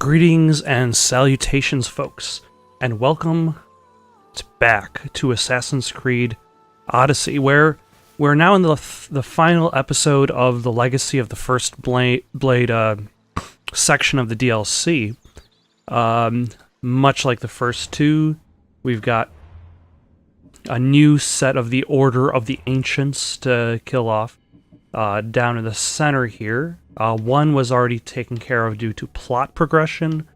Greetings and salutations, folks, and welcome back to Assassin's Creed Odyssey, where we're now in the final episode of the Legacy of the First Blade section of the DLC. Much like the first two, we've got a new set of the Order of the Ancients to kill off. Down in the center here, one was already taken care of due to plot progression.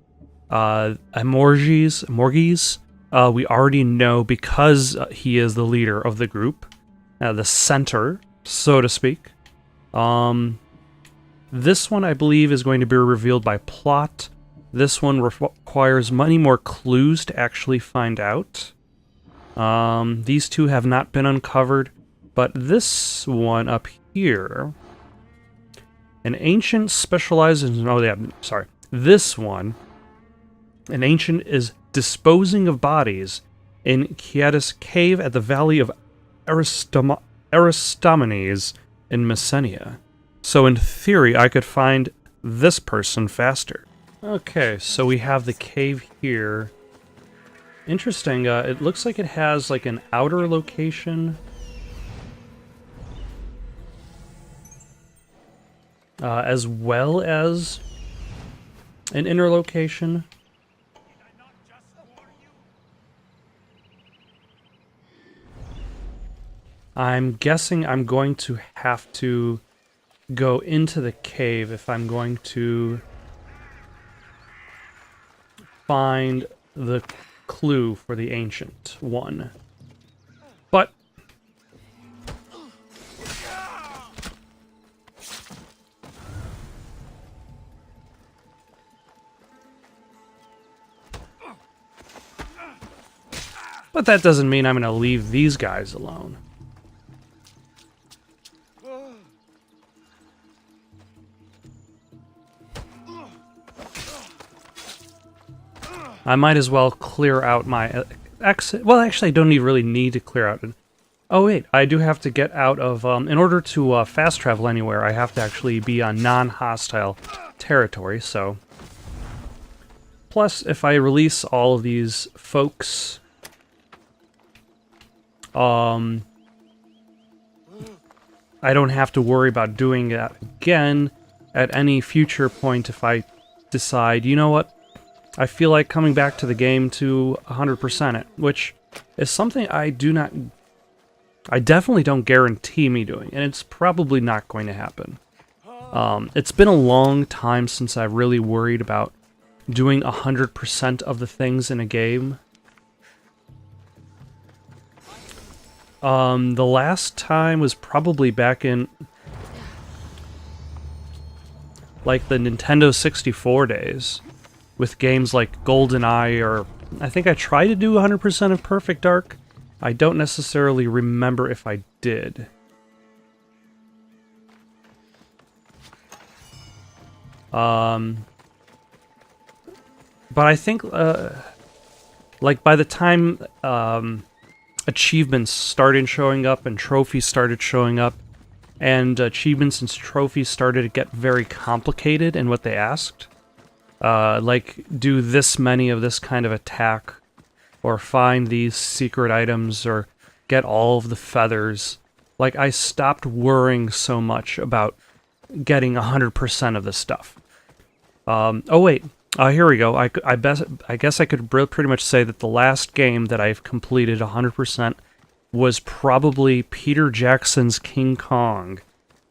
Amorges, we already know because he is the leader of the group, the center, so to speak. This one, I believe, is going to be revealed by plot. This one requires many more clues to actually find out. These two have not been uncovered, but this one up here, an ancient specializes in... This one, an ancient is disposing of bodies in Kassandra cave at the Valley of Aristomenes in Messenia. So in theory, I could find this person faster. Okay, so we have the cave here. Interesting, it looks like it has like an outer location. As well as an inner location. I'm guessing I'm going to have to go into the cave if I'm going to find the clue for the ancient one. But that doesn't mean I'm going to leave these guys alone. I might as well clear out my exit. Well, actually, I don't really need to clear out. Oh, wait, I do have to get out of... in order to fast travel anywhere, I have to actually be on non-hostile territory, so... Plus, if I release all of these folks... I don't have to worry about doing that again at any future point if I decide, you know what, I feel like coming back to the game to 100% it, which is something I definitely don't guarantee me doing, and it's probably not going to happen. It's been a long time since I've really worried about doing 100% of the things in a game. The last time was probably back in, like, the Nintendo 64 days, with games like GoldenEye, or I think I tried to do 100% of Perfect Dark. I don't necessarily remember if I did. But I think, like, by the time, achievements started showing up and trophies started showing up, and achievements and trophies started to get very complicated in what they asked. Like, do this many of this kind of attack, or find these secret items, or get all of the feathers. Like, I stopped worrying so much about getting 100% of this stuff. Oh wait, here we go. I guess I could pretty much say that the last game that I've completed 100% was probably Peter Jackson's King Kong,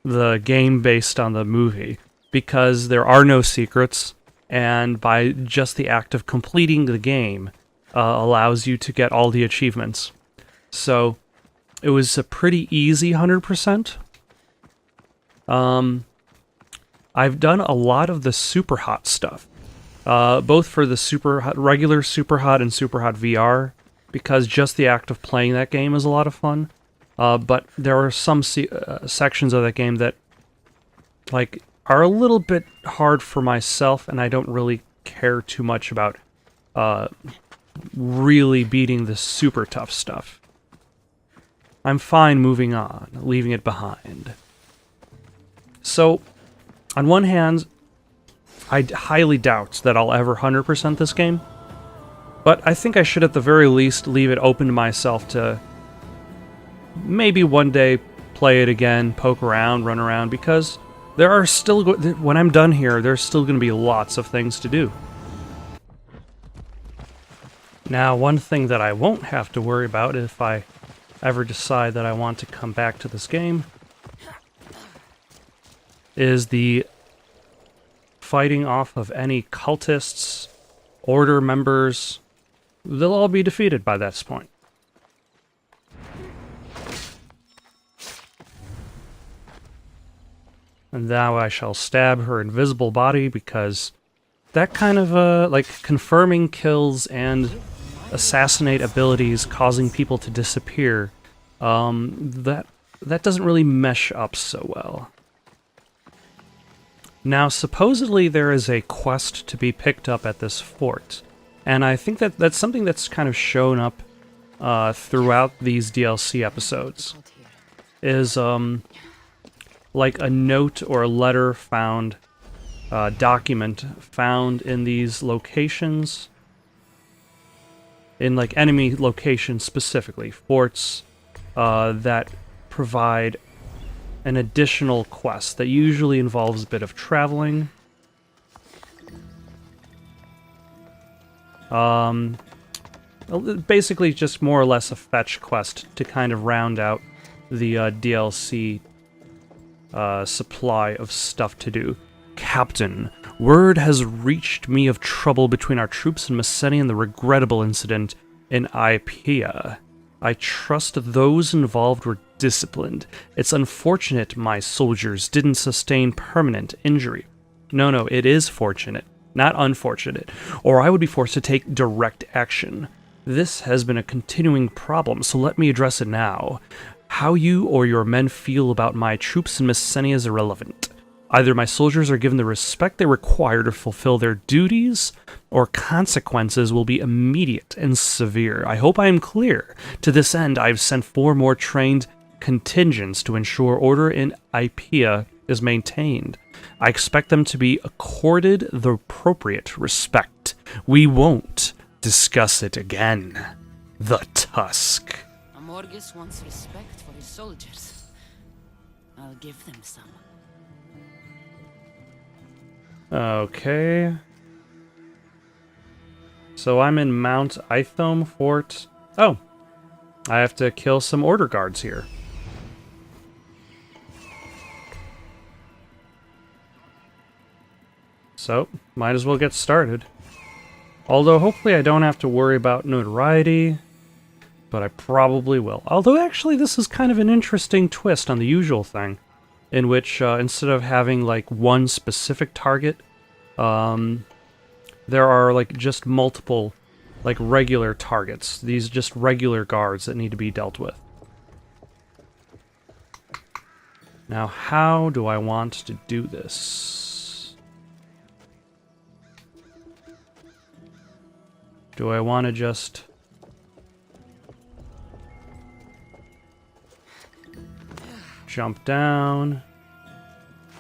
the game based on the movie, because there are no secrets, and by just the act of completing the game allows you to get all the achievements. So it was a pretty easy 100%. I've done a lot of the super hot stuff. Both for the regular Super Hot and Super Hot VR, because just the act of playing that game is a lot of fun. But there are some sections of that game that, like, are a little bit hard for myself, and I don't really care too much about really beating the super tough stuff. I'm fine moving on, leaving it behind. So, on one hand, I highly doubt that I'll ever 100% this game. But I think I should at the very least leave it open to myself to maybe one day play it again, poke around, run around, because there are still, when I'm done here, there's still going to be lots of things to do. Now, one thing that I won't have to worry about if I ever decide that I want to come back to this game is the fighting off of any cultists, order members. They'll all be defeated by this point. And now I shall stab her invisible body, because that kind of, like, confirming kills and assassinate abilities causing people to disappear, that doesn't really mesh up so well. Now, supposedly there is a quest to be picked up at this fort, and I think that that's something that's kind of shown up throughout these DLC episodes, is like a note or a letter found, document found in these locations, in like enemy locations specifically, forts that provide an additional quest that usually involves a bit of traveling. Basically just more or less a fetch quest to kind of round out the DLC supply of stuff to do. Captain, word has reached me of trouble between our troops and Messenia and the regrettable incident in Iapia. I trust those involved were disciplined. It's unfortunate my soldiers didn't sustain permanent injury. No, it is fortunate, not unfortunate, or I would be forced to take direct action. This has been a continuing problem, so let me address it now. How you or your men feel about my troops in Messenia is irrelevant. Either my soldiers are given the respect they require to fulfill their duties, or consequences will be immediate and severe. I hope I am clear. To this end, I've sent 4 more trained contingents to ensure order in Iapia is maintained. I expect them to be accorded the appropriate respect. We won't discuss it again. The Tusk. Amorges wants respect for his soldiers. I'll give them some. Okay. So I'm in Mount Ithome Fort. Oh. I have to kill some order guards here. So, might as well get started. Although, hopefully I don't have to worry about notoriety, but I probably will. Although, actually, this is kind of an interesting twist on the usual thing, in which, instead of having, like, one specific target, there are, like, just multiple, like, regular targets. These just regular guards that need to be dealt with. Now, how do I want to do this? Do I want to just... jump down?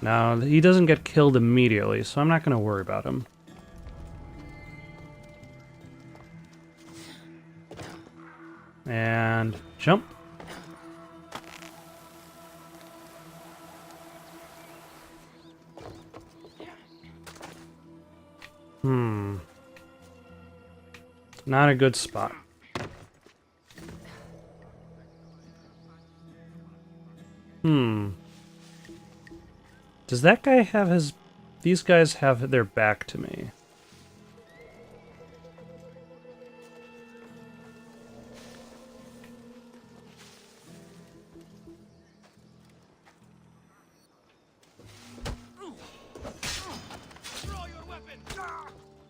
No, he doesn't get killed immediately, so I'm not going to worry about him. And jump. Not a good spot. Does that guy have his... These guys have their back to me.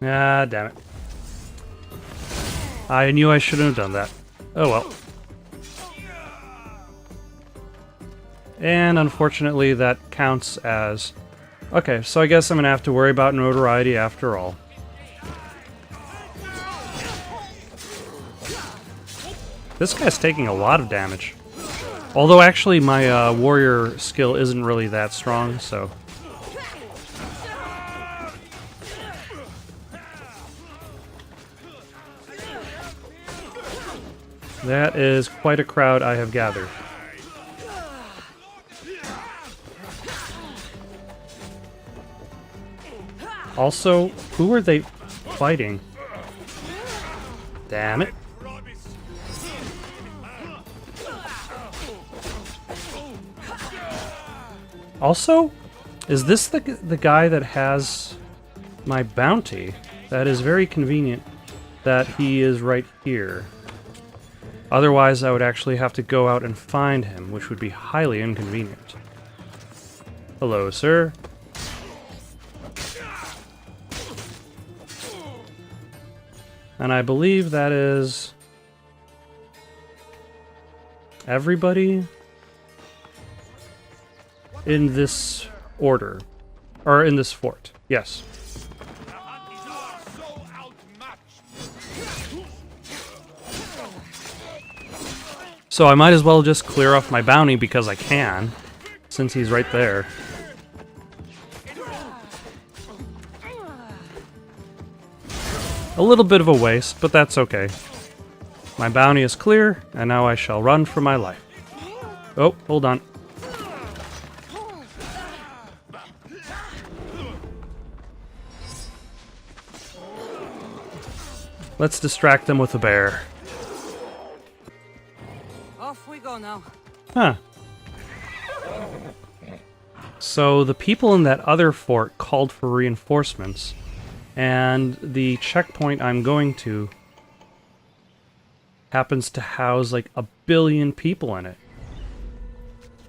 Ah, damn it. I knew I shouldn't have done that. Oh well. And unfortunately that counts as... Okay, so I guess I'm gonna have to worry about notoriety after all. This guy's taking a lot of damage. Although actually my warrior skill isn't really that strong, so... That is quite a crowd I have gathered. Also, who are they fighting? Damn it. Also, is this the guy that has my bounty? That is very convenient that he is right here. Otherwise, I would actually have to go out and find him, which would be highly inconvenient. Hello, sir. And I believe that is everybody in this order, or in this fort. Yes. So I might as well just clear off my bounty because I can, since he's right there. A little bit of a waste, but that's okay. My bounty is clear, and now I shall run for my life. Oh, hold on. Let's distract them with a bear. Off we go now. Huh. So the people in that other fort called for reinforcements, and the checkpoint I'm going to happens to house like 1 billion people in it.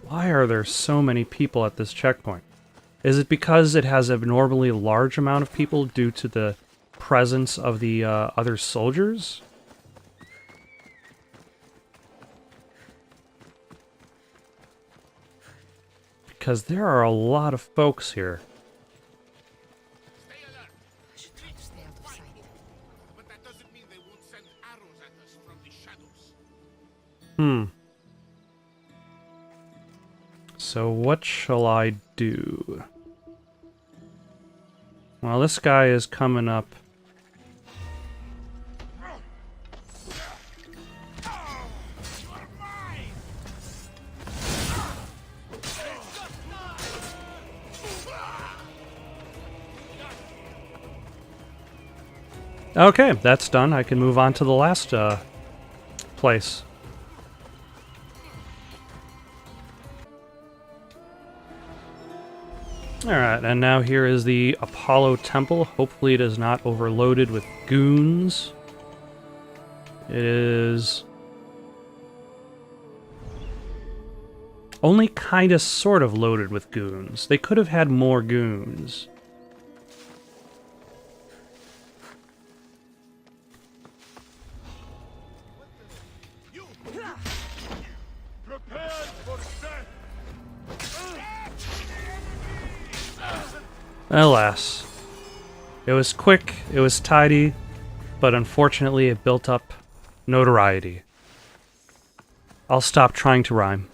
Why are there so many people at this checkpoint? Is it because it has an abnormally large amount of people due to the presence of the other soldiers? Because there are a lot of folks here. I should try to stay out of sight. But that doesn't mean they won't send arrows at us from the shadows. So what shall I do? Well, this guy is coming up. Okay, that's done. I can move on to the last place. Alright, and now here is the Apollo Temple. Hopefully it is not overloaded with goons. It is only kinda sort of loaded with goons. They could have had more goons. Alas. It was quick, it was tidy, but unfortunately it built up notoriety. I'll stop trying to rhyme.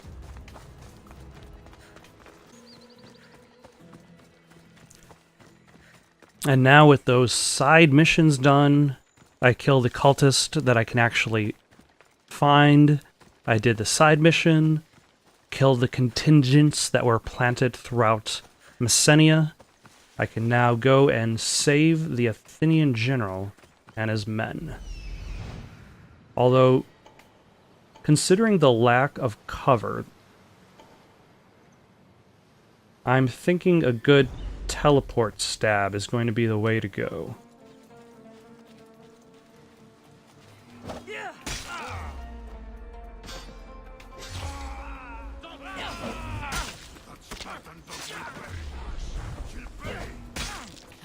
And now with those side missions done, I killed the cultist that I can actually find. I did the side mission, killed the contingents that were planted throughout Messenia. I can now go and save the Athenian general and his men. Although, considering the lack of cover, I'm thinking a good teleport stab is going to be the way to go.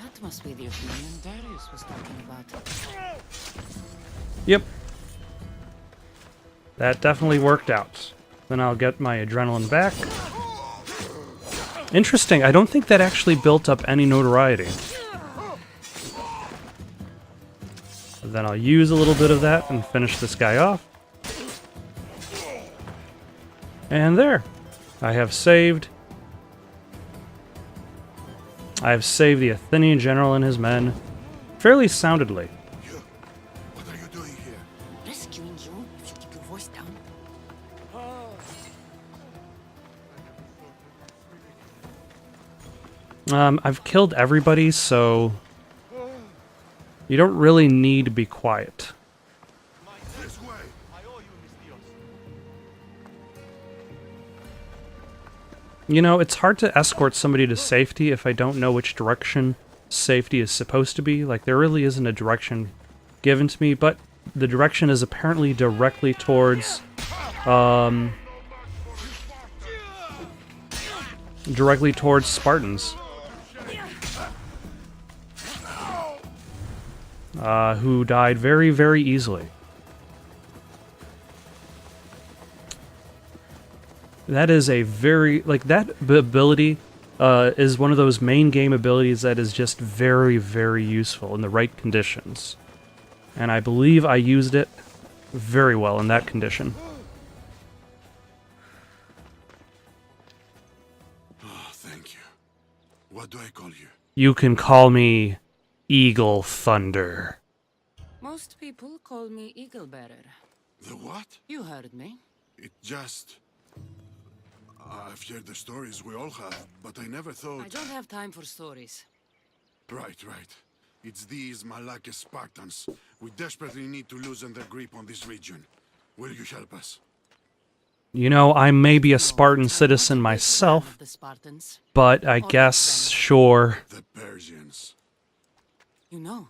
That must be the opinion Darius was talking about. Yep. That definitely worked out. Then I'll get my adrenaline back. Interesting, I don't think that actually built up any notoriety. Then I'll use a little bit of that and finish this guy off. And there. I have saved the Athenian general and his men fairly soundedly. What are you doing here? Rescuing you if you keep your I've killed everybody, so you don't really need to be quiet. This way. You know, it's hard to escort somebody to safety if I don't know which direction safety is supposed to be. Like, there really isn't a direction given to me, but the direction is apparently directly towards, Spartans. Who died very, very easily. That is a very, like, that ability is one of those main game abilities that is just very, very useful in the right conditions. And I believe I used it very well in that condition. Oh, thank you. What do I call you? You can call me Eagle Thunder. Most people call me Eagle Bearer. The what? You heard me. It just... I've heard the stories we all have, but I never thought... I don't have time for stories. Right. It's these Malakis Spartans. We desperately need to loosen their grip on this region. Will you help us? You know, I may be a Spartan citizen myself, The Spartans. but I guess, sure. The Persians. You know.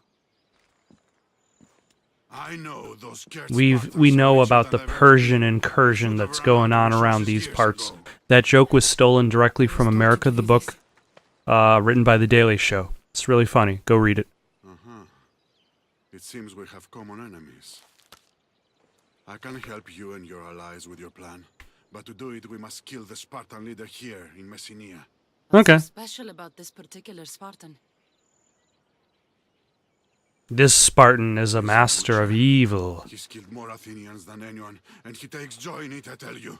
I know those We know about the Persian incursion that's going on around these parts. That joke was stolen directly from America, the book, written by The Daily Show. It's really funny. Go read it. It seems we have common enemies. I can help you and your allies with your plan, but to do it we must kill the Spartan leader here in Messenia. Okay. What's so special about this particular Spartan? This Spartan is a master of evil. He's killed more Athenians than anyone, and he takes joy in it, I tell you.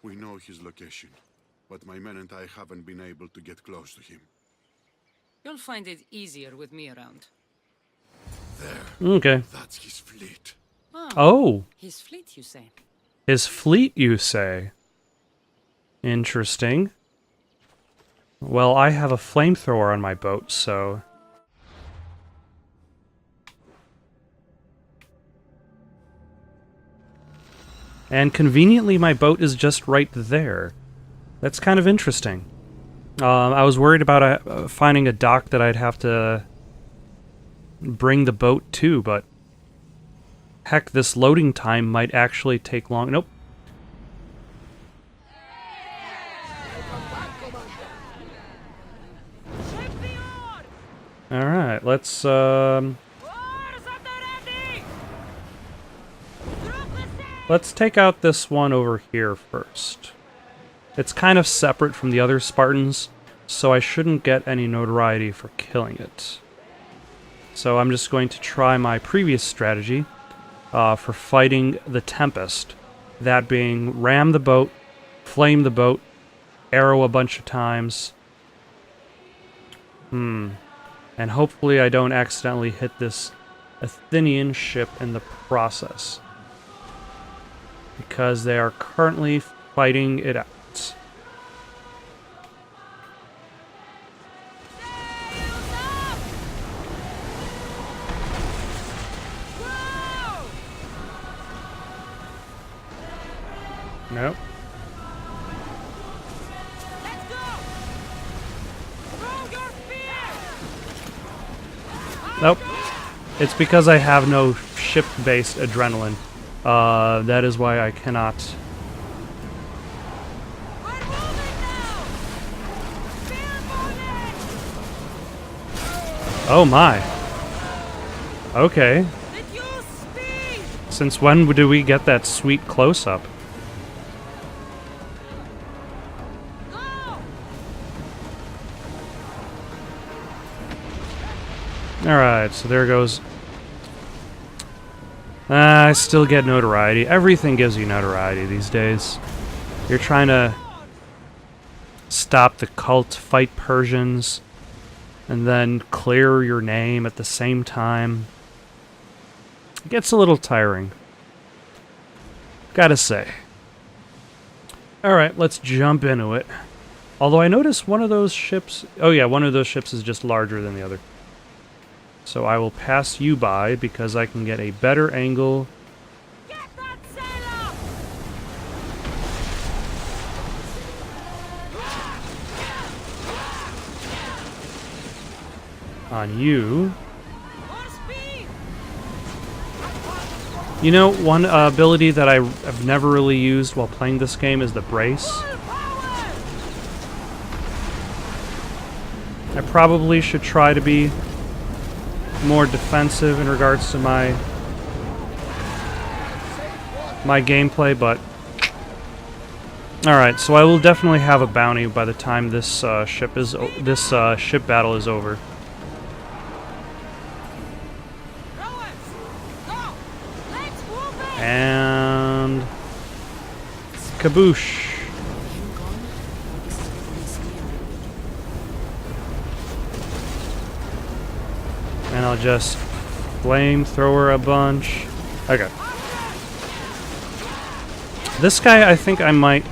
We know his location, but my men and I haven't been able to get close to him. You'll find it easier with me around. There. Okay. That's his fleet. Oh, His fleet, you say? his fleet, you say? Interesting. Well, I have a flamethrower on my boat, so... And conveniently, my boat is just right there. That's kind of interesting. I was worried about finding a dock that I'd have to bring the boat to, but heck, this loading time might actually take long. Nope. Alright, let's, let's take out this one over here first. It's kind of separate from the other Spartans, so I shouldn't get any notoriety for killing it. So I'm just going to try my previous strategy for fighting the Tempest. That being ram the boat, flame the boat, arrow a bunch of times. And hopefully I don't accidentally hit this Athenian ship in the process, because they are currently fighting it out. Nope. Nope. It's because I have no ship-based adrenaline. That is why I cannot. Oh my. Okay. Since when do we get that sweet close-up? Alright, so there goes. I still get notoriety. Everything gives you notoriety these days. You're trying to stop the cult, fight Persians, and then clear your name at the same time. It gets a little tiring. Gotta say. Alright, let's jump into it. Although I noticed one of those ships... Oh yeah, one of those ships is just larger than the other. So I will pass you by because I can get a better angle. Get that sail up! On you. More speed! You know, one ability that I've never really used while playing this game is the brace. Full power! I probably should try to be more defensive in regards to my gameplay, but all right. So I will definitely have a bounty by the time this ship battle is over. Rowers! Go! Let's move it! And kaboosh! Him gone? This is what we see. And I'll just flamethrower a bunch. Okay. This guy, I think I might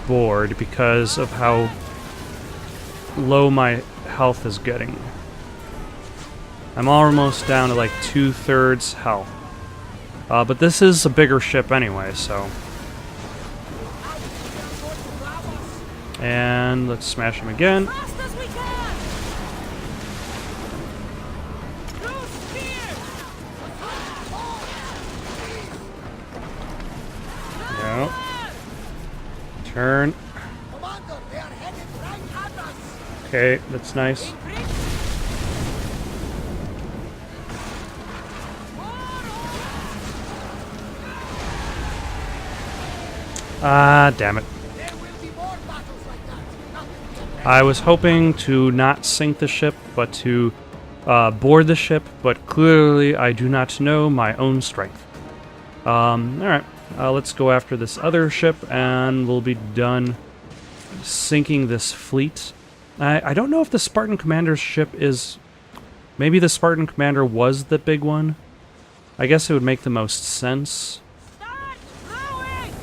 board because of how low my health is getting. I'm almost down to like 2/3 health. But this is a bigger ship anyway, so. And let's smash him again. Fast as we can! Through spear! Yep. Turn. Commander, they are headed right at us! Okay, that's nice. Ah, damn it. There will be more battles like that. Nothing I was hoping to not sink the ship, but to board the ship, but clearly I do not know my own strength. Alright, let's go after this other ship, and we'll be done sinking this fleet. I don't know if the Spartan Commander's ship is... Maybe the Spartan Commander was the big one? I guess it would make the most sense. Start rowing!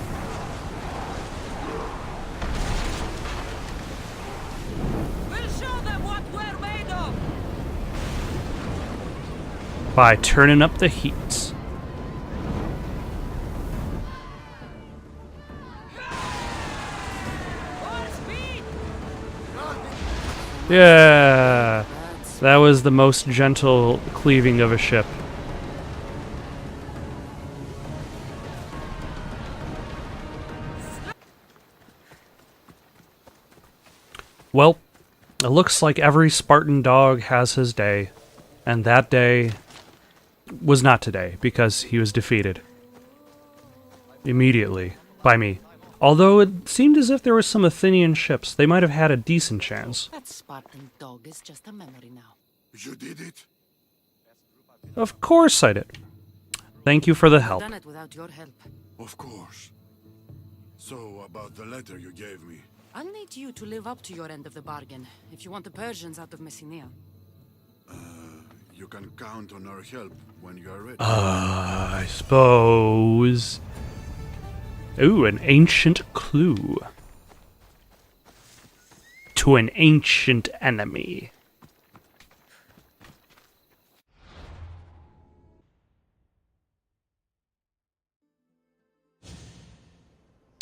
We'll show them what we're made of! By turning up the heat. More speed! Yeah! That's That was the most gentle cleaving of a ship. Well, it looks like every Spartan dog has his day, and that day was not today because he was defeated. Immediately. By me. Although it seemed as if there were some Athenian ships, they might have had a decent chance. that Spartan dog is just a memory now. You did it? Of course I did. Thank you for the help. Done it without your help. Of course. So, about the letter you gave me. I'll need you to live up to your end of the bargain if you want the Persians out of Messenia. You can count on our help when you are ready. I suppose. Ooh, an ancient clue. To an ancient enemy.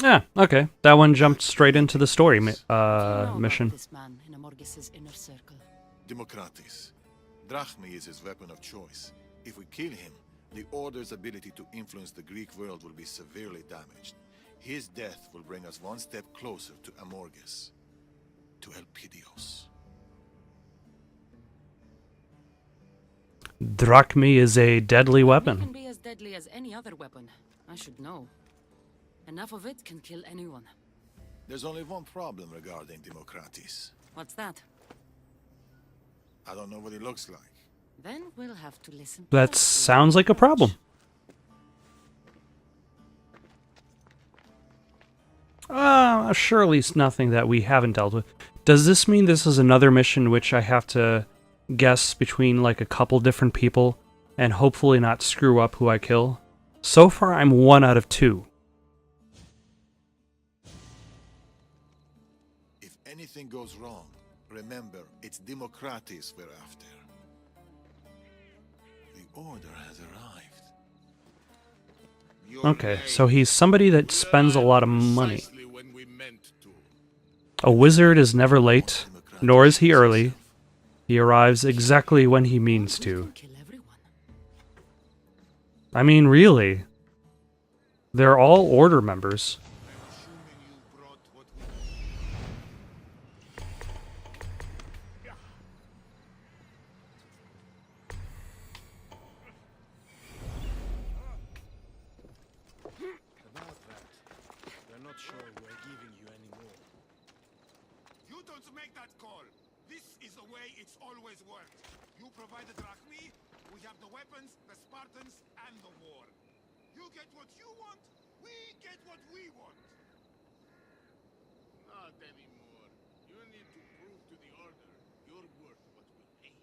Ah, okay. That one jumped straight into the story What do you know about mission. this man in Amorges' inner circle. Democratis. Drachmi is his weapon of choice. If we kill him, the Order's ability to influence the Greek world will be severely damaged. His death will bring us one step closer to Amorges. To Elpidios. Drachmi is a deadly It can weapon. be as deadly as any other weapon. I should know. Enough of it can kill anyone. There's only one problem regarding Democratis. What's that? I don't know what he looks like. Then we'll have to listen. That closely. sounds like a problem. Surely it's nothing that we haven't dealt with. Does this mean this is another mission which I have to guess between like a couple different people and hopefully not screw up who I kill? So far I'm 1 out of 2. If anything goes wrong, remember, it's Democratis we're after. The order has arrived. Okay, so he's somebody that spends a lot of money. A wizard is never late, nor is he early. He arrives exactly when he means to. Kill everyone. I mean, really. They're all Order members. About that, we're not sure we're giving you any more. You don't make that call. This is the way it's always worked. You provide the drachmi, we have the weapons, the Spartans, and the war. You get what you want, we get what we want. Not anymore. You need to prove to the Order you're worth what we pay.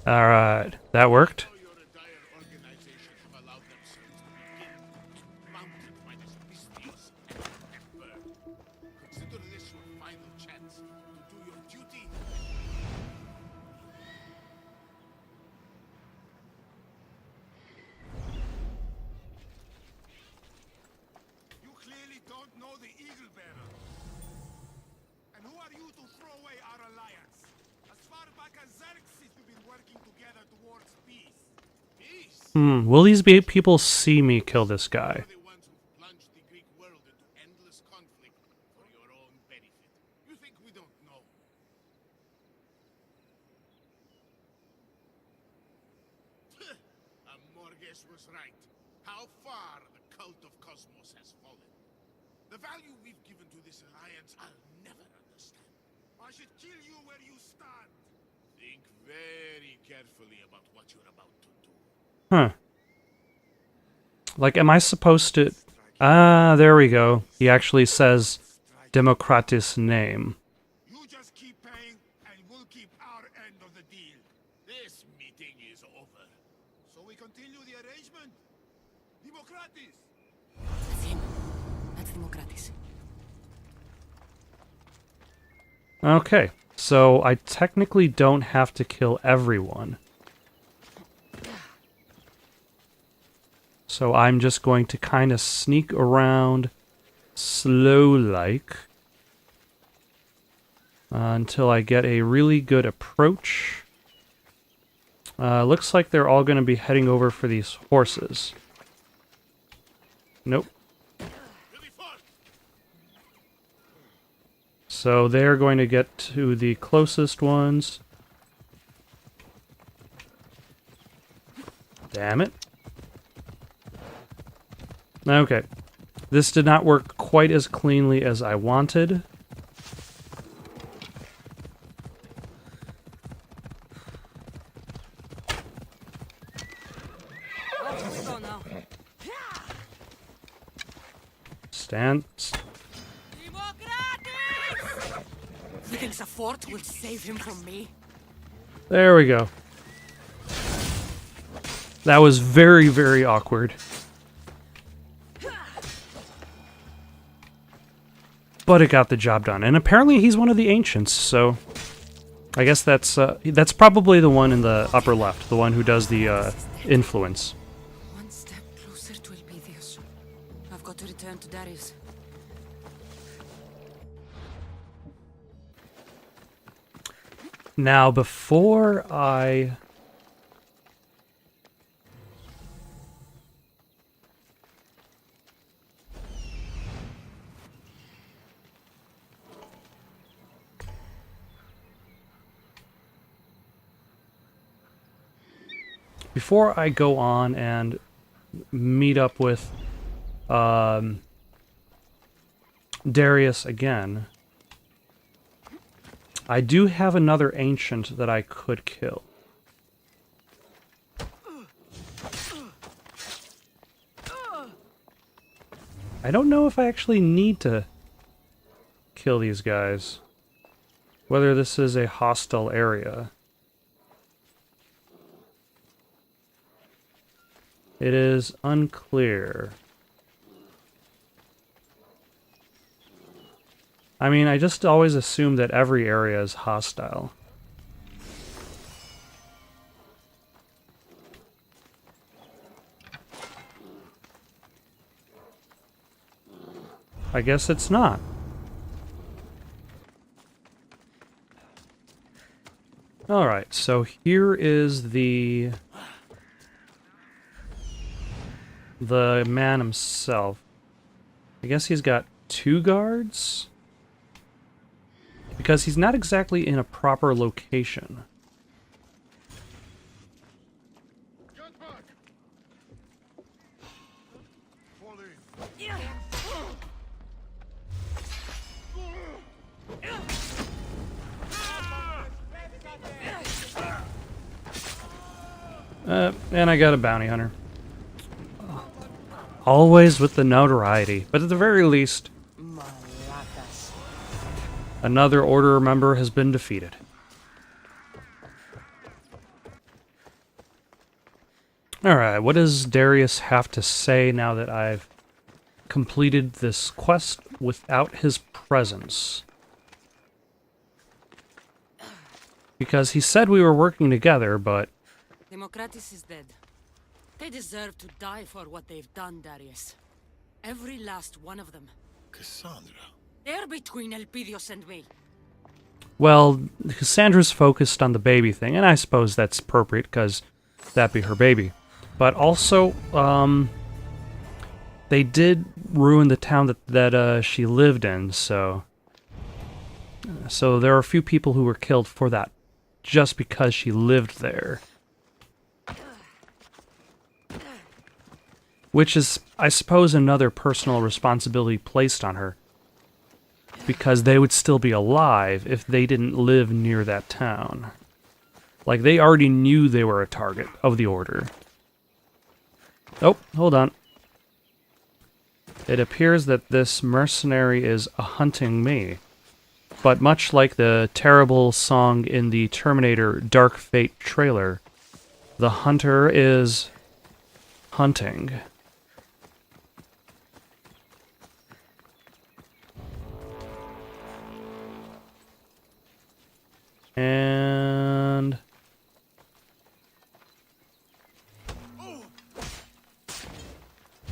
Alright, that worked. Your entire organization have allowed themselves to be mounted by this business and burn. Consider this your final chance to do your duty. You clearly don't know the Eagle Bearer. And who are you to throw away our alliance? As far back as Xerxes, we've been working together towards peace. Peace? Will these people see me kill this guy? You're the ones who plunged the Greek world into endless conflict for your own benefit. You think we don't know? Amorges was right. How far the cult of Cosmos has fallen. The value we've given to this alliance, I'll never understand. I should kill you where you stand. Think very carefully about what you're about to do. Huh. Like, am I supposed to... Ah, there we go. He actually says Democratis name. You just keep paying, and we'll keep our end of the deal. This meeting is over. So we continue the arrangement? Democratis! That's him. That's Democratis. Okay, so I technically don't have to kill everyone. So I'm just going to kind of sneak around slow-like until I get a really good approach. Looks like they're all going to be heading over for these horses. Nope. So they're going to get to the closest ones. Damn it. Okay. This did not work quite as cleanly as I wanted. Off we go now. Stand. Democratis! He thinks a fort will save him from me? There we go. That was very, very awkward. But it got the job done. And apparently he's one of the ancients, so... I guess that's probably the one in the upper left, the one who does the influence. One step closer to Elpidios. I've got to return to Darius. Now, before I... Before I go on and meet up with Darius again, I do have another ancient that I could kill. I don't know if I actually need to kill these guys. Whether this is a hostile area. It is unclear. I mean, I just always assume that every area is hostile. I guess it's not. Alright, so here is the man himself. I guess he's got 2 guards? Because he's not exactly in a proper location. Get back! Fall in. And I got a bounty hunter. Always with the notoriety, but at the very least, another Order member has been defeated. Alright, what does Darius have to say now that I've completed this quest without his presence? Because he said we were working together, but... Democratis is dead. They deserve to die for what they've done, Darius. Every last one of them. Kassandra. They're between Elpidios and me. Well, Cassandra's focused on the baby thing, and I suppose that's appropriate, because that'd be her baby. But also, they did ruin the town that she lived in, so there are a few people who were killed for that, just because she lived there. Which is, I suppose, another personal responsibility placed on her. Because they would still be alive if they didn't live near that town. Like, they already knew they were a target of the Order. Oh, hold on. It appears that this mercenary is hunting me. But much like the terrible song in the Terminator Dark Fate trailer, the hunter is hunting. And...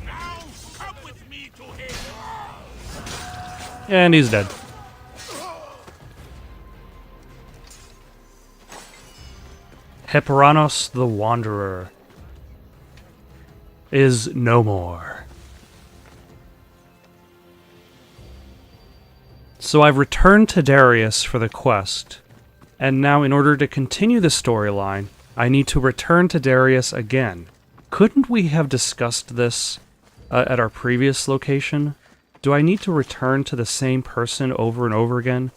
Now come with me to him. and he's dead. Heperanos the Wanderer is no more. So I've returned to Darius for the quest, and now in order to continue the storyline, I need to return to Darius again. Couldn't we have discussed this at our previous location? Do I need to return to the same person over and over again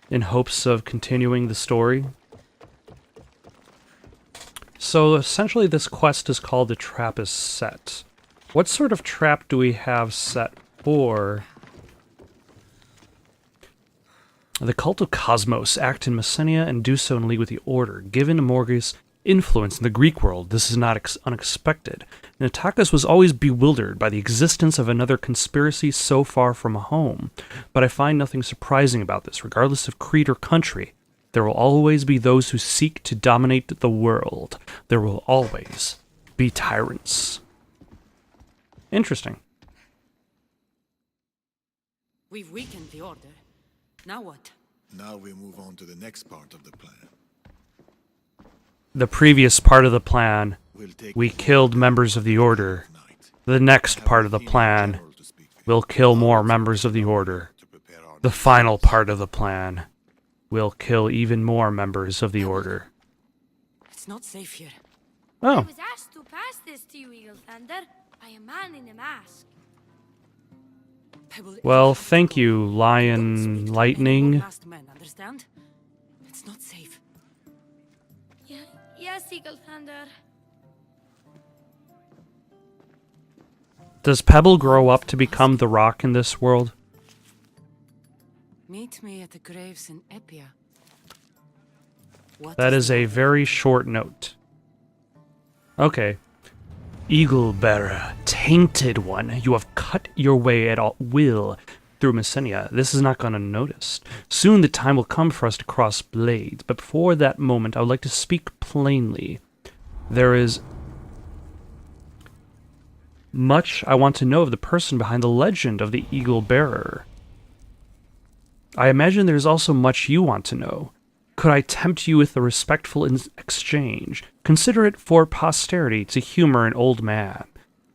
in hopes of continuing the story? So essentially this quest is called The Trap is Set. What sort of trap do we have set for? The cult of Cosmos act in Messenia and do so in league with the Order. Given Amorges' influence in the Greek world, this is not unexpected. Natakis was always bewildered by the existence of another conspiracy so far from home. But I find nothing surprising about this. Regardless of creed or country, there will always be those who seek to dominate the world. There will always be tyrants. Interesting. We've weakened the Order. Now what? Now we move on to the next part of the plan. The previous part of the plan, We'll take we killed members of the Order. night. The next part of the plan, we'll kill more members of the Order. The final part of the plan, we'll kill even more members of the Order. It's not safe here. I Oh, was asked to pass this to you, Eagle Thunder, by a man in a mask. Pebble, well, thank you, don't Lion speak to Lightning. any masked men, understand? It's not safe. Yes, Eagle Thunder. Does Pebble grow up to become the Rock in this world? Meet me at the graves in Epia. What That is a very short note. Okay. Eagle Bearer, tainted one, you have cut your way at all will through Messenia, this is not gone unnoticed. Soon the time will come for us to cross blades, but before that moment, I would like to speak plainly. There is much I want to know of the person behind the legend of the Eagle Bearer. I imagine there is also much you want to know. Could I tempt you with a respectful exchange? Consider it for posterity to humor an old man.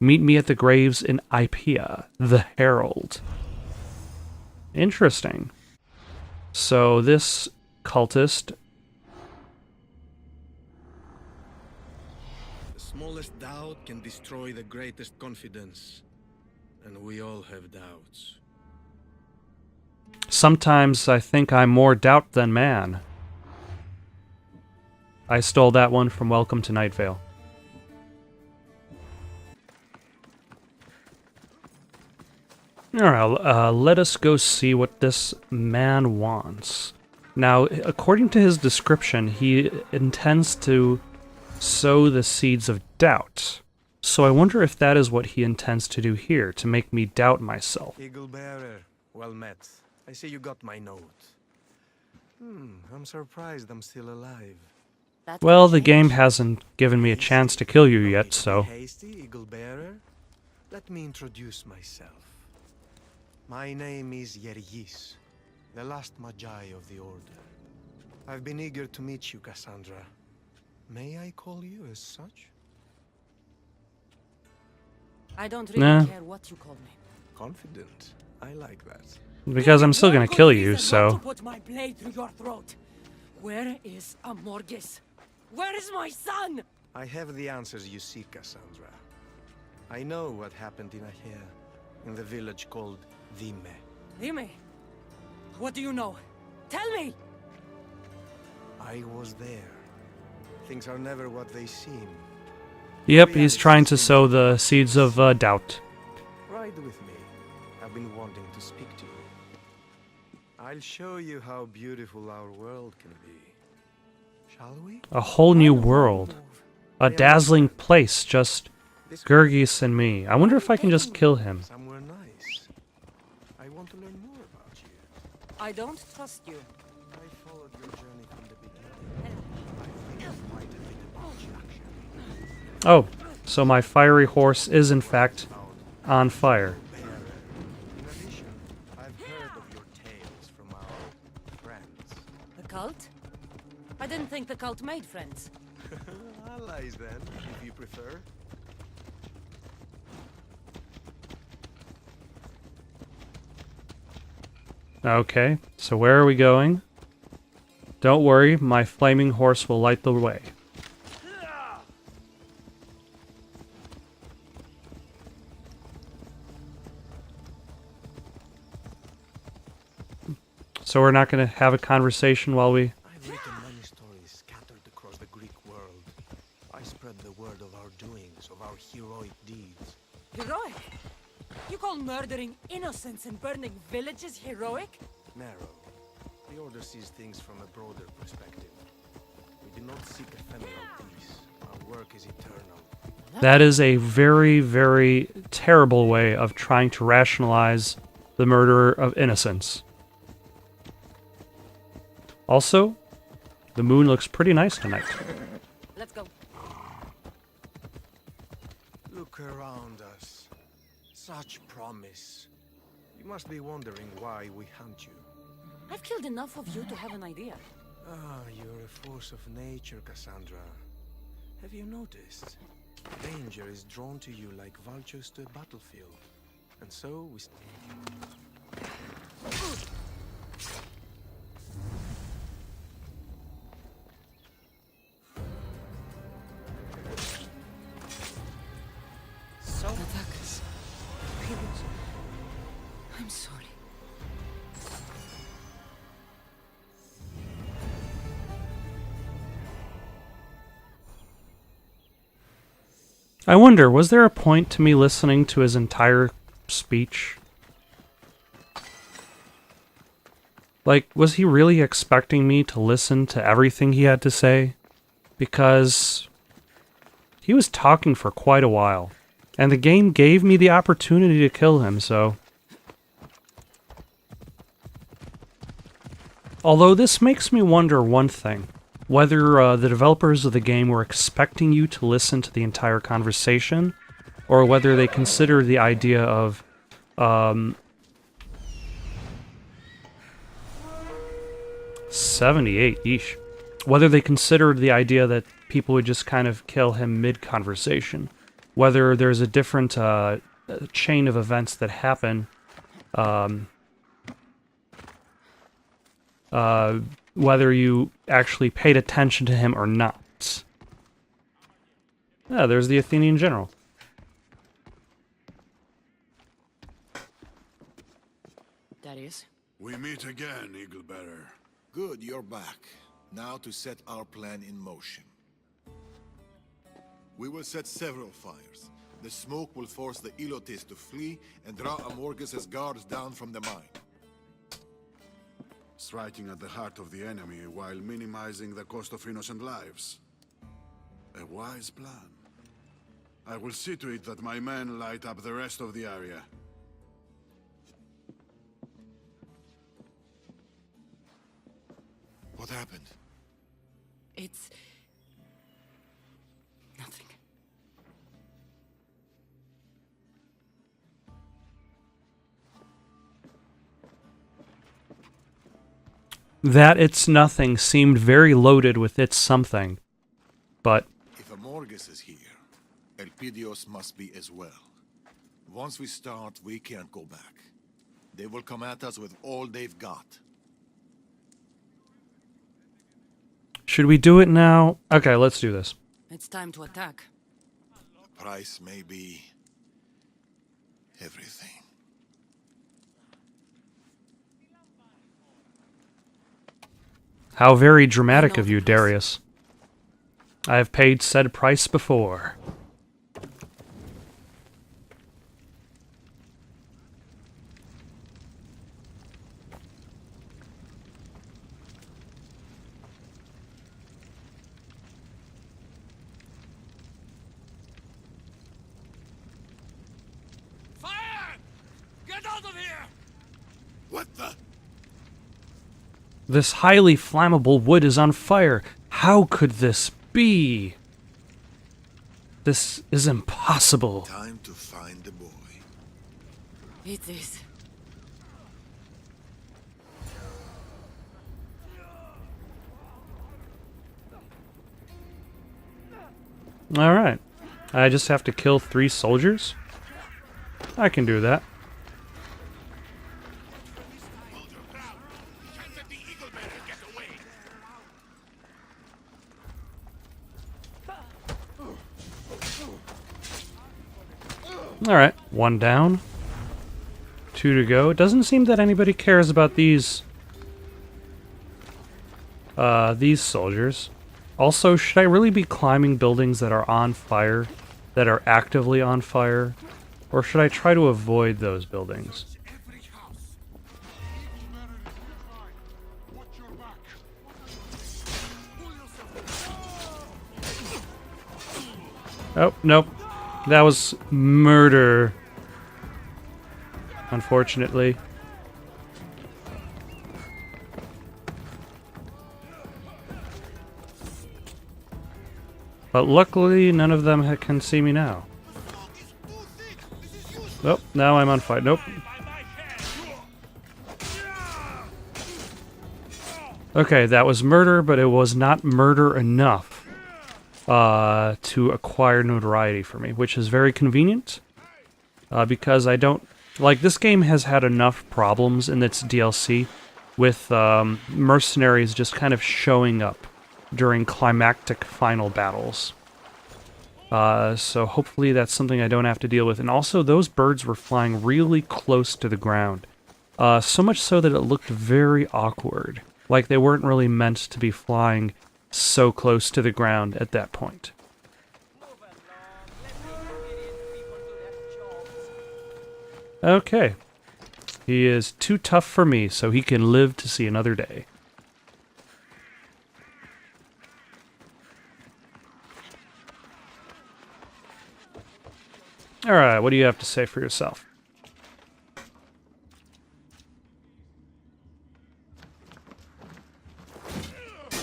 Meet me at the graves in Ipea, the Herald. Interesting. So this cultist... The smallest doubt can destroy the greatest confidence. And we all have doubts. Sometimes I think I'm more doubt than man. I stole that one from Welcome to Night Vale. Alright, let us go see what this man wants. Now, according to his description, he intends to sow the seeds of doubt. So I wonder if that is what he intends to do here, to make me doubt myself. Eagle Bearer, well met. I see you got my note. I'm surprised I'm still alive. Well, the game hasn't given me a chance to kill you yet, so... Hasty, Eagle Bearer? Let me introduce myself. My name is Yergis, the last Magi of the Order. I've been eager to meet you, Kassandra. May I call you as such? I don't really care what you call me. Confident. I like that. Because I'm still gonna kill you, so... To put my blade through your throat. Where is Amorges? Where is my son? I have the answers you seek, Kassandra. I know what happened in Ahir, in the village called Dime. Dime? What do you know? Tell me! I was there. Things are never what they seem. Yep, he's trying to sow the seeds of doubt. Ride with me. I've been wanting to speak to you. I'll show you how beautiful our world can be. Shall we? A whole new world. A dazzling place, just Gurgis and me. I wonder if I can just kill him. Somewhere nice. I want to learn more about you. I don't trust you. I followed your journey from the beginning. I think quite a bit about you, actually. Oh, so my fiery horse is in fact on fire. In addition, I've heard of your tales from our friends. The cult? I didn't think the cult made friends. Allies, then, if you prefer. Okay, so where are we going? Don't worry, my flaming horse will light the way. So we're not going to have a conversation while we... I've written many stories scattered across the Greek world. I spread the word of our doings, of our heroic deeds. Heroic? You call murdering innocents and burning villages heroic? Narrow. The Order sees things from a broader perspective. We do not seek ephemeral peace. Our work is eternal. That is a very, very terrible way of trying to rationalize the murder of innocents. Also, the moon looks pretty nice tonight. Let's go. Look around us. Such promise. You must be wondering why we hunt you. I've killed enough of you to have an idea. Ah, you're a force of nature, Kassandra. Have you noticed? Danger is drawn to you like vultures to a battlefield. And so we... Attackers. I'm sorry. I wonder, was there a point to me listening to his entire speech? Like, was he really expecting me to listen to everything he had to say? Because he was talking for quite a while, and the game gave me the opportunity to kill him, so... Although this makes me wonder one thing. Whether the developers of the game were expecting you to listen to the entire conversation, or whether they consider the idea of 78, yeesh. Whether they considered the idea that people would just kind of kill him mid-conversation. Whether there's a different chain of events that happen, whether you actually paid attention to him or not. Yeah, there's the Athenian general. Darius? We meet again, Eaglebearer. Good, you're back. Now to set our plan in motion. We will set several fires. The smoke will force the Ilotes to flee and draw Amorges' guards down from the mine. Striking at the heart of the enemy while minimizing the cost of innocent lives. A wise plan. I will see to it that my men light up the rest of the area. What happened? It's... nothing. That it's nothing seemed very loaded with it's something. But If Amorges is here, Elpidios must be as well. Once we start, we can't go back. They will come at us with all they've got. should we do it now? Okay, let's do this. It's time to attack. Price may be everything. How very dramatic of you, Darius. I have paid said price before. Fire! Get out of here! What the? This highly flammable wood is on fire. How could this be? This is impossible. Time to find the boy. It is. Alright. I just have to kill 3 soldiers? I can do that. Hold your ground! Can't let the Eaglebearer get away! Alright, 1 down. 2 to go. It doesn't seem that anybody cares about these soldiers. Also, should I really be climbing buildings that are on fire, that are actively on fire? Or should I try to avoid those buildings? Every house! Eaglebearer is nearby! Watch your back! Pull yourself! Oh, nope. That was murder. Unfortunately. But luckily, none of them can see me now. Nope, now I'm on fire. Nope. Okay, that was murder, but it was not murder enough to acquire notoriety for me, which is very convenient. Because I don't... Like, this game has had enough problems in its DLC with mercenaries just kind of showing up during climactic final battles. So hopefully that's something I don't have to deal with. And also, those birds were flying really close to the ground. So much so that it looked very awkward. Like they weren't really meant to be flying so close to the ground at that point. Okay. He is too tough for me, so he can live to see another day. Alright, what do you have to say for yourself?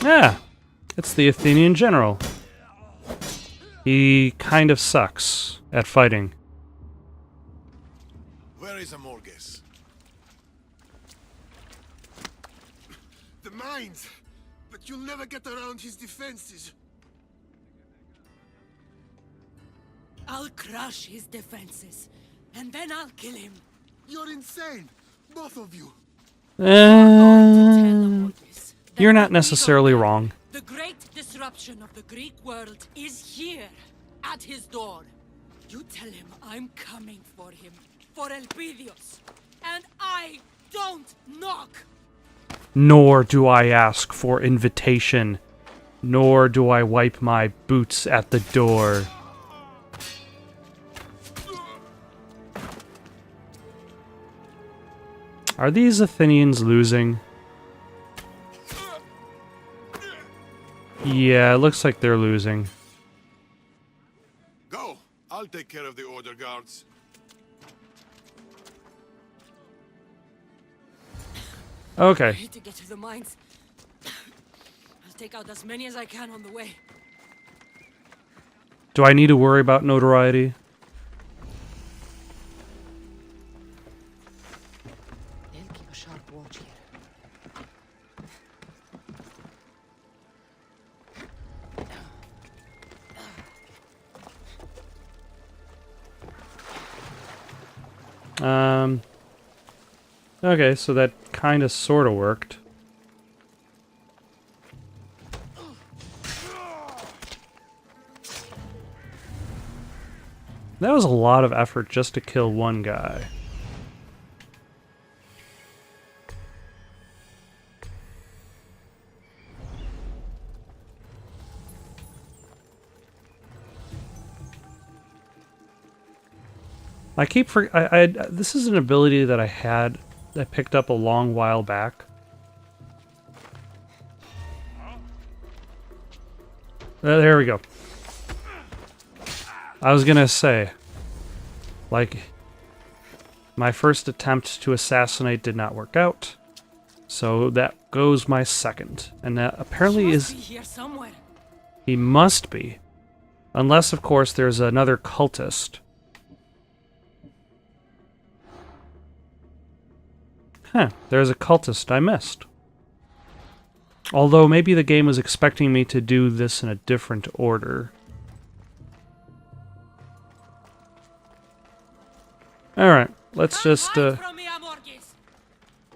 Yeah, it's the Athenian general. He kind of sucks at fighting. Where is Amorges? The mines! But you'll never get around his defenses. I'll crush his defenses, and then I'll kill him. You're insane! Both of you! You're not necessarily wrong. The great disruption of the Greek world is here, at his door. You tell him I'm coming for him, for Elpidios, and I don't knock! Nor do I ask for invitation, nor do I wipe my boots at the door. Are these Athenians losing? Yeah, it looks like they're losing. Go! I'll take care of the order guards. I Okay. need to get to the mines. I'll take out as many as I can on the way. Do I need to worry about notoriety? They'll keep a sharp watch here. Okay, so that kind of sort of worked. That was a lot of effort just to kill one guy. I keep this is an ability that I picked up a long while back. There we go. I was gonna say, like, my first attempt to assassinate did not work out, so that goes my second, and that apparently He is must be here somewhere. he must be, unless of course there's another cultist. Huh, there's a cultist I missed. Although maybe the game was expecting me to do this in a different order. Alright, let's just, Hide from me, Amorges.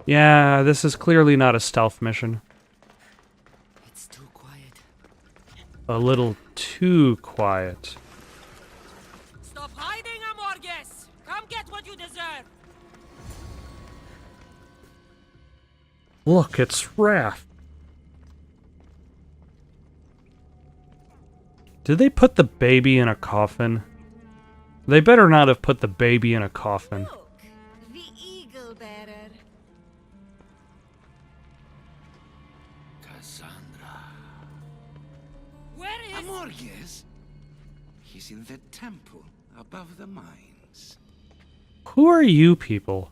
yeah, this is clearly not a stealth mission. It's too quiet. A little too quiet. Stop hiding, Amorges! Come get what you deserve! Look, it's Wrath. Did they put the baby in a coffin? They better not have put the baby in a coffin. Look, the eagle bearer. Kassandra. Where is... Amorges? He's in the temple above the mines. Who are you people?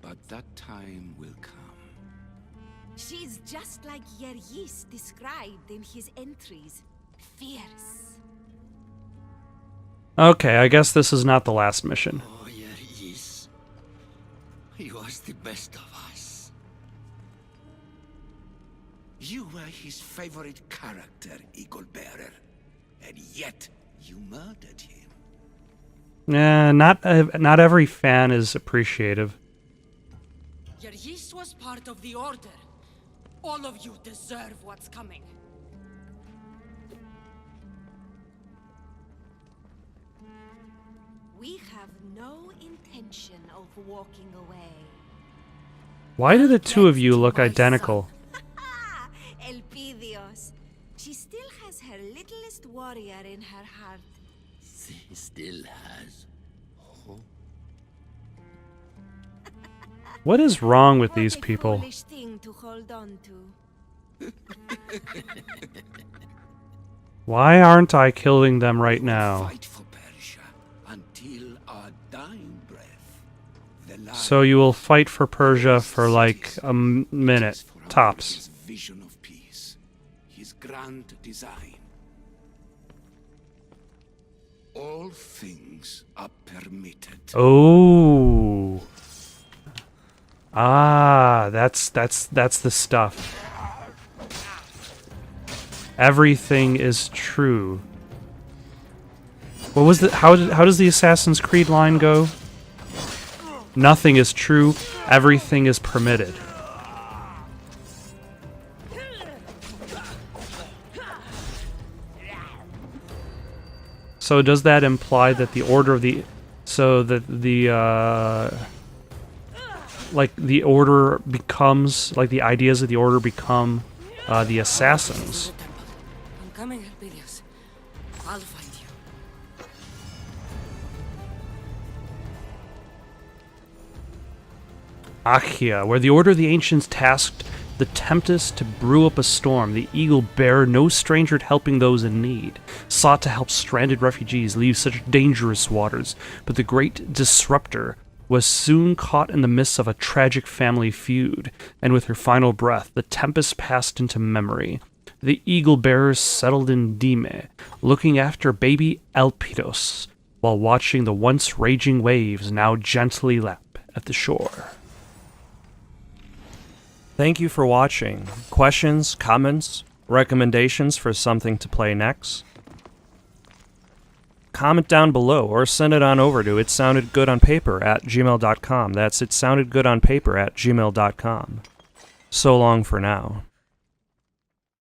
But that time will come. She's just like Yeryis described in his entries. Fierce. Okay, I guess this is not the last mission. Oh, yes. He was the best of us. You were his favorite character, Eagle Bearer. And yet, you murdered him. Not every fan is appreciative. Yeryis was part of the Order. All of you deserve what's coming. We have no intention of walking away. Why do the two of you Get look my identical? son. Elpidios. She still has her littlest warrior in her heart. He still has hope. What is wrong with these What a people? foolish thing to hold on to. Why aren't I killing them right now? Fight for Persia until our dying breath. The So you will fight for Persia for like a minute Tops. His vision of peace, his grand design. All things are permitted. Oh. Ah, that's the stuff. Everything is true. What was the how does the Assassin's Creed line go? Nothing is true, everything is permitted. So does that imply that the order of the like the order becomes like the ideas of the order become the assassins? I'm coming, Elpidios. I'll find you. Achia, where the Order of the Ancients tasked the Tempest to brew up a storm, the Eagle Bearer, no stranger to helping those in need, sought to help stranded refugees leave such dangerous waters, but the great disruptor was soon caught in the midst of a tragic family feud, and with her final breath, the Tempest passed into memory. The Eagle Bearer settled in Dime, looking after baby Elpidos, while watching the once raging waves now gently lap at the shore. Thank you for watching. Questions, comments, recommendations for something to play next? Comment down below or send it on over to itsoundedgoodonpaper@gmail.com. That's itsoundedgoodonpaper@gmail.com. So long for now.